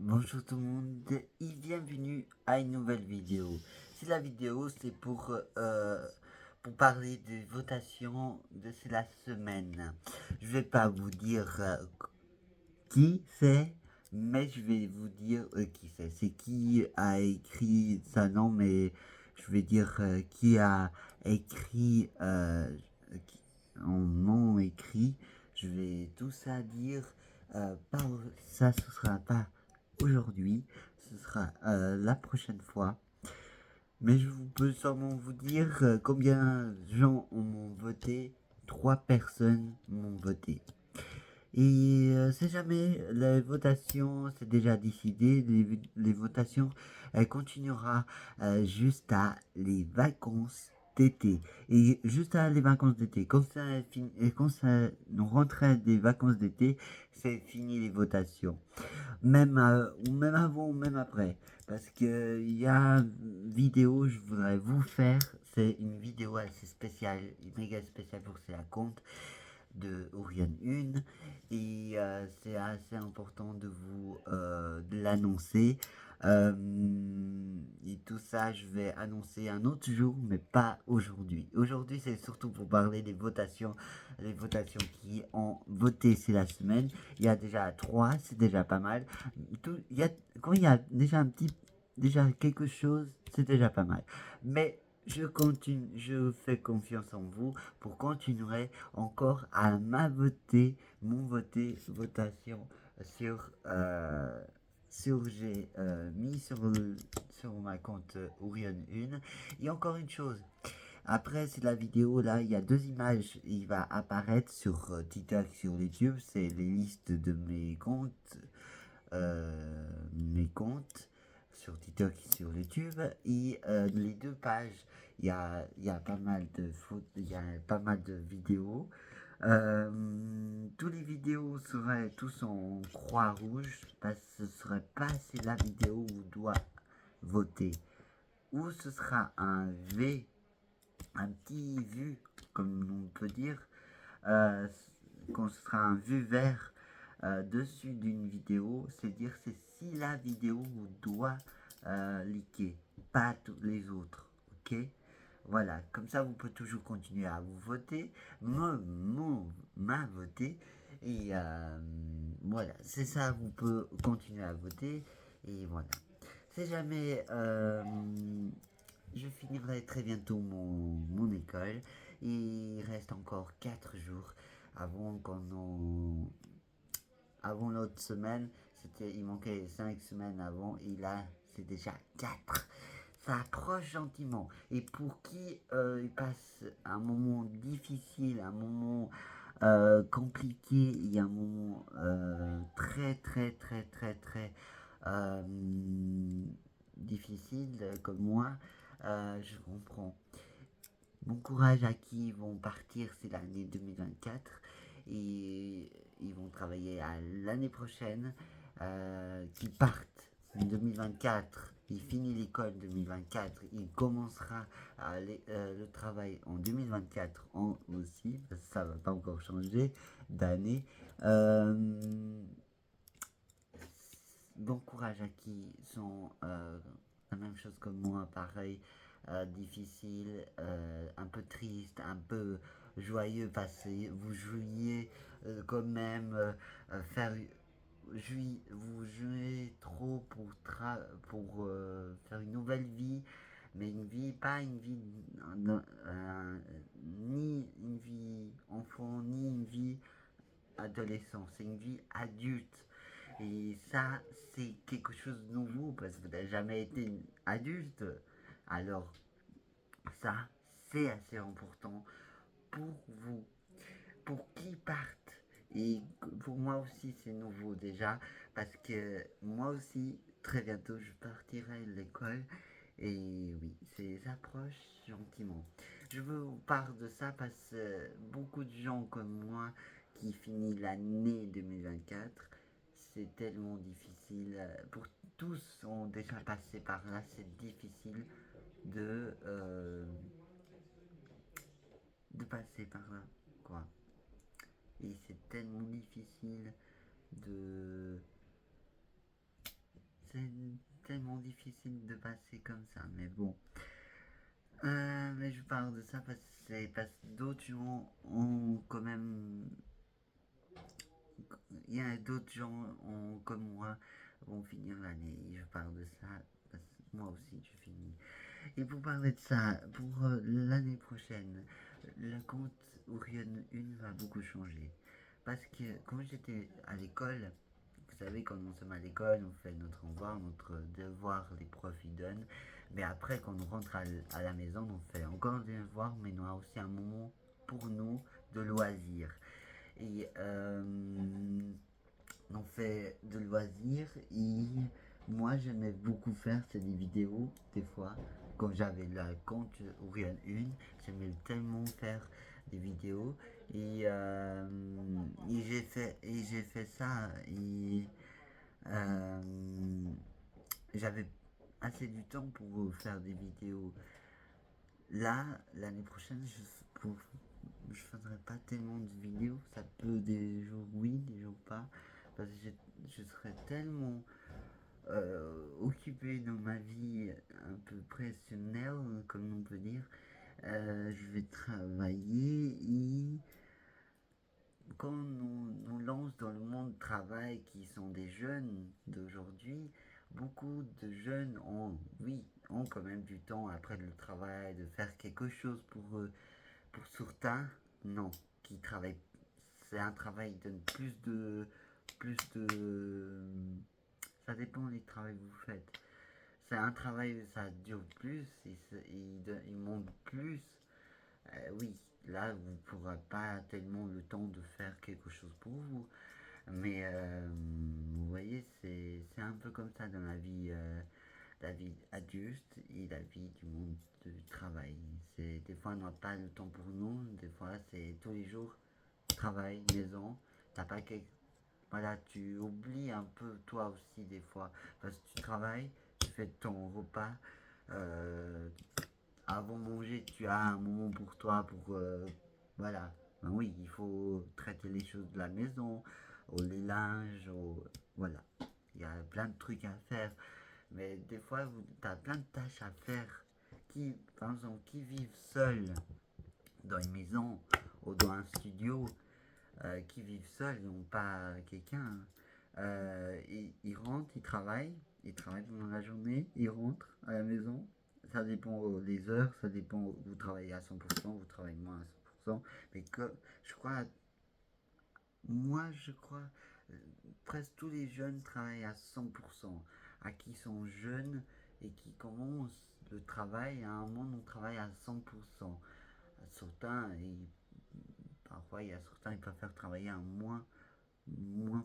Bonjour tout le monde et bienvenue à une nouvelle vidéo. La vidéo c'est pour parler des votations de la semaine. Je vais pas vous dire qui c'est, mais je vais vous dire qui c'est. C'est qui a écrit ça, non, mais je vais dire qui a écrit en nom écrit. Je vais tout ça dire. Pas, ça, ce sera pas aujourd'hui, ce sera la prochaine fois. Mais je peux sûrement vous dire combien de gens m'ont voté. 3 personnes m'ont voté. Et c'est jamais, les votations, c'est déjà décidé, les votations, elle continuera juste les vacances d'été. Et juste à les vacances d'été, quand ça nous rentrait des vacances d'été, c'est fini les votations. Ou même avant ou même après. Parce que il y a une vidéo, je voudrais vous faire, c'est une vidéo assez spéciale, méga spéciale pour c'est la compte de Orion 1 et c'est assez important de vous de l'annoncer. Euh, et tout ça, je vais annoncer un autre jour, mais pas aujourd'hui. Aujourd'hui, c'est surtout pour parler des votations, les votations qui ont voté c'est la semaine. Il y a déjà 3, c'est déjà pas mal. Quand il y a déjà déjà quelque chose, c'est déjà pas mal. Mais je continue, je fais confiance en vous pour continuer encore à votation sur j'ai mis sur ma compte Orion 1. Et encore une chose, après c'est la vidéo là, il y a 2 images, il va apparaître sur TikTok, sur YouTube, c'est les listes de mes comptes sur TikTok et sur YouTube. Et les 2 pages, il y a pas mal de fautes, il y a pas mal de vidéos. Tous les vidéos seraient tous en croix rouge parce que ce serait pas c'est la vidéo où on doit voter. Ou ce sera un V, un petit vu, comme on peut dire, euh, quand ce sera un vu vert dessus d'une vidéo, c'est-à-dire c'est si la vidéo doit liker, pas toutes les autres, ok. Voilà, comme ça vous pouvez toujours continuer à vous voter, m'a voté, et voilà, c'est ça, vous pouvez continuer à voter, et voilà. Si jamais je finirai très bientôt mon école. Il reste encore 4 jours avant avant l'autre semaine. Il manquait 5 semaines avant et là c'est déjà 4. Ça approche gentiment. Et pour qui il passe un moment difficile, un moment compliqué, il y a un moment très très très très très euh, difficile comme moi, je comprends. Bon courage à qui vont partir, c'est l'année 2024 et ils vont travailler à l'année prochaine, qui partent en 2024. Il finit l'école 2024, il commencera le travail en 2024 aussi, parce que ça va pas encore changer d'année. Bon courage à qui sont la même chose que moi, pareil, difficile, un peu triste, un peu joyeux, parce que vous jouiez quand même, faire vous jouez trop pour faire une nouvelle vie, mais une vie, pas une vie, ni une vie enfant, ni une vie adolescent, c'est une vie adulte. Et ça, c'est quelque chose de nouveau parce que vous n'avez jamais été adulte. Alors, ça, c'est assez important pour vous, pour qu'ils partent. Et pour moi aussi, c'est nouveau déjà parce que moi aussi, très bientôt, je partirai de l'école. Et oui, ça approche gentiment. Je vous parle de ça parce que beaucoup de gens comme moi qui finissent l'année 2024, c'est tellement difficile. Pour tous ont déjà passé par là, c'est difficile de, euh, de passer par là, quoi. Et c'est tellement difficile de, tellement difficile de passer comme ça, mais bon. Mais je parle de ça parce que d'autres gens ont quand même... Il y a d'autres gens comme moi vont finir l'année. Je parle de ça parce que moi aussi je finis. Et pour parler de ça, pour l'année prochaine, le compte Orion 1 va beaucoup changer. Parce que quand j'étais à l'école, vous savez, quand nous sommes à l'école, on fait notre devoir, les profs ils donnent. Mais après, quand on rentre à la maison, on fait encore des devoirs, mais on a aussi un moment pour nous de loisirs. Et on fait de loisirs et moi j'aimais beaucoup faire c'est des vidéos des fois quand j'avais le compte Orion 1 j'aimais tellement faire des vidéos et j'ai fait ça et euh, j'avais assez du temps pour faire des vidéos. Là l'année prochaine je ferai pas tellement de vidéos, ça peut des jours oui, des jours pas, parce que je serai tellement occupé dans ma vie un peu professionnelle, comme on peut dire. Je vais travailler et quand on nous lance dans le monde du travail qui sont des jeunes d'aujourd'hui, beaucoup de jeunes ont, oui, ont quand même du temps après le travail de faire quelque chose pour eux. Pour certains, non, qui travaillent. C'est un travail qui donne plus de. Ça dépend du travail que vous faites. C'est un travail où ça dure plus, il monte plus. Oui, là, vous ne pourrez pas tellement le temps de faire quelque chose pour vous. Mais vous voyez, c'est un peu comme ça dans la vie adulte et la vie du monde du travail. Des fois, on n'a pas le temps pour nous, des fois, c'est tous les jours, travail, maison. T'as pas quelque... Voilà, tu oublies un peu toi aussi des fois, parce que tu travailles, tu fais ton repas. euh, Avant de manger, tu as un moment pour toi, pour... voilà. Ben oui, il faut traiter les choses de la maison, les linges, voilà. Il y a plein de trucs à faire. Mais des fois, tu as plein de tâches à faire par exemple, qui vivent seuls dans une maison ou dans un studio, qui vivent seuls, ils n'ont pas quelqu'un. Ils rentrent, ils travaillent pendant la journée, ils rentrent à la maison. Ça dépend des heures, ça dépend, vous travaillez à 100%, vous travaillez moins à 100%. Mais je crois, moi je crois, euh, presque tous les jeunes travaillent à 100%. À qui sont jeunes et qui commencent le travail, à un moment on travaille à 100%. Certains, parfois il y a certains qui préfèrent travailler à moins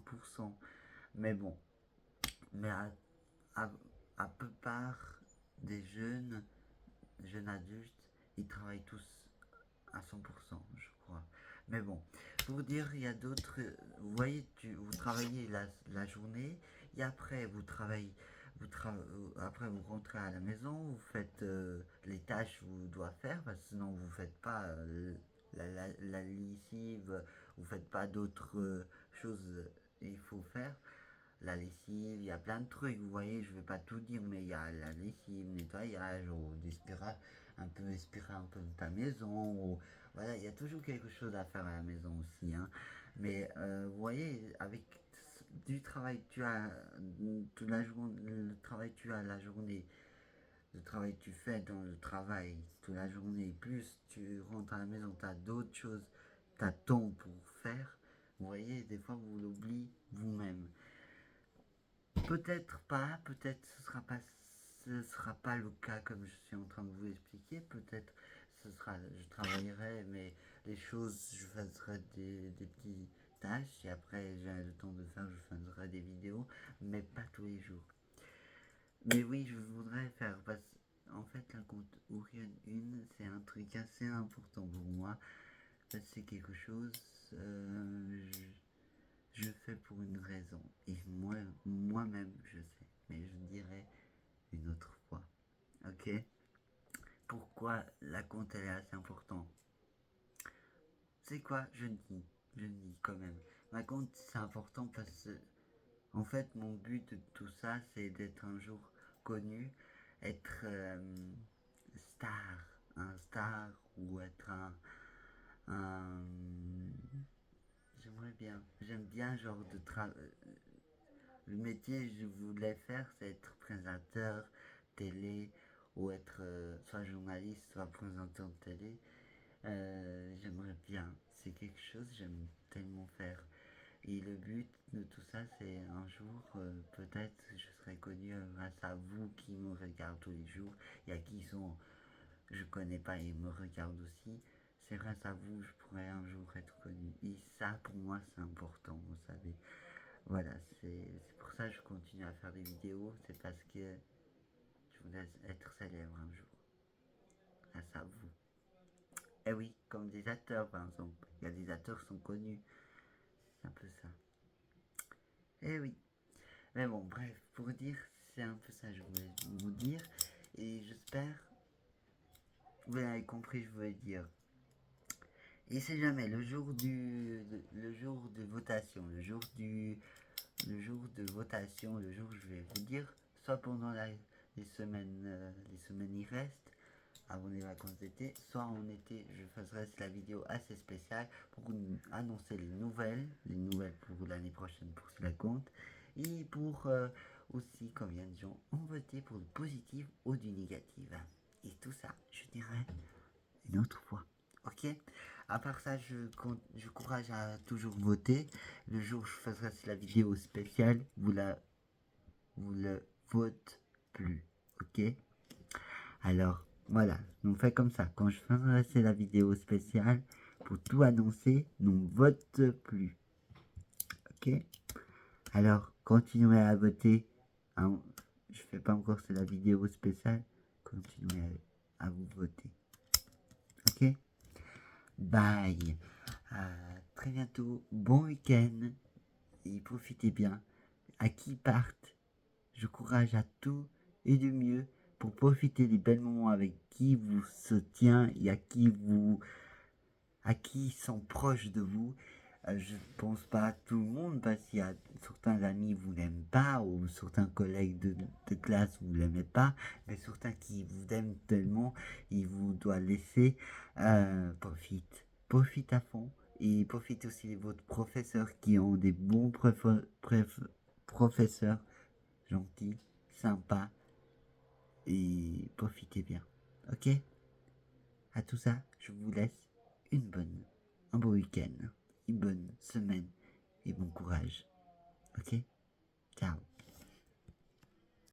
pour cent. Mais bon, mais à, à peu part des jeunes adultes, ils travaillent tous à 100%, je crois. Mais bon, pour dire, il y a d'autres. Vous voyez, vous travaillez la journée et après après vous rentrez à la maison, vous faites les tâches que vous devez faire, parce que sinon vous ne faites pas la lessive, vous ne faites pas d'autres choses il faut faire. La lessive, il y a plein de trucs, vous voyez, je vais pas tout dire, mais il y a la lessive, nettoyage, ou respirer un peu de ta maison, ou voilà, il y a toujours quelque chose à faire à la maison aussi, hein. Mais vous voyez, avec du travail que tu as toute la journée, le travail que tu as la journée, le travail que tu fais dans le travail toute la journée, plus tu rentres à la maison, tu as d'autres choses, tu as temps pour faire, vous voyez, des fois vous l'oubliez vous-même. Peut-être pas, peut-être ce sera pas le cas comme je suis en train de vous expliquer. Peut-être je travaillerai, mais les choses, je ferai des petites tâches et après j'ai le temps de faire, je ferai des vidéos, mais pas tous les jours. Mais oui, je voudrais faire parce en fait la compte Orion 1, c'est un truc assez important pour moi. C'est quelque chose. Je fais pour une raison. Et moi-même, je sais. Mais je dirai une autre fois. Ok? Pourquoi la compte elle est assez importante? C'est quoi? Je dis quand même. Ma compte c'est important parce que, en fait, mon but de tout ça, c'est d'être un jour connu, être un star ou être un j'aimerais bien, j'aime bien genre de le métier que je voulais faire, c'est être présentateur télé ou être soit journaliste, soit présentateur de télé. J'aimerais bien, c'est quelque chose que j'aime tellement faire. Et le but de tout ça, c'est un jour, peut-être, je serai connu grâce à vous qui me regardez tous les jours et à qui je connais pas et me regardent aussi. C'est grâce à vous que je pourrais un jour être connu. Et ça, pour moi, c'est important, vous savez. Voilà, c'est pour ça que je continue à faire des vidéos. C'est parce que je voulais être célèbre un jour. Grâce à vous. Eh oui, comme des acteurs, par exemple. Il y a des acteurs qui sont connus. C'est un peu ça. Eh oui. Mais bon, bref, pour dire, c'est un peu ça que je voulais vous dire. Et j'espère, vous avez compris, je voulais dire. Et c'est jamais le jour de votation, le jour de votation, le jour où je vais vous dire, soit pendant les semaines y restent, avant les vacances d'été, soit en été, je ferai la vidéo assez spéciale pour annoncer les nouvelles pour l'année prochaine pour cela compte, et pour aussi combien de gens ont voté pour le positif ou du négatif. Et tout ça, je dirais une autre fois. Ok. À part ça, je courage à toujours voter. Le jour où je ferai la vidéo spéciale, vous le vote plus. Ok. Alors, voilà. On fait comme ça. Quand je ferai la vidéo spéciale, pour tout annoncer, on vote plus. Ok. Alors, continuez à voter. Hein, je fais pas encore la vidéo spéciale. Continuez à vous voter. Ok. Bye. À très bientôt. Bon week-end. Et profitez bien. À qui partent, je courage à tout et du mieux pour profiter des belles moments avec qui vous soutient et à qui sont proches de vous. Je ne pense pas à tout le monde parce qu'il y a certains amis vous l'aiment pas ou certains collègues de classe vous l'aimez pas, mais certains qui vous aiment tellement, ils vous doivent laisser. Profite à fond et profite aussi de votre professeurs qui ont des bons professeurs gentils, sympas et profitez bien. Ok? À tout ça, je vous laisse un beau week-end, une bonne semaine et bon courage. Ok? Ciao.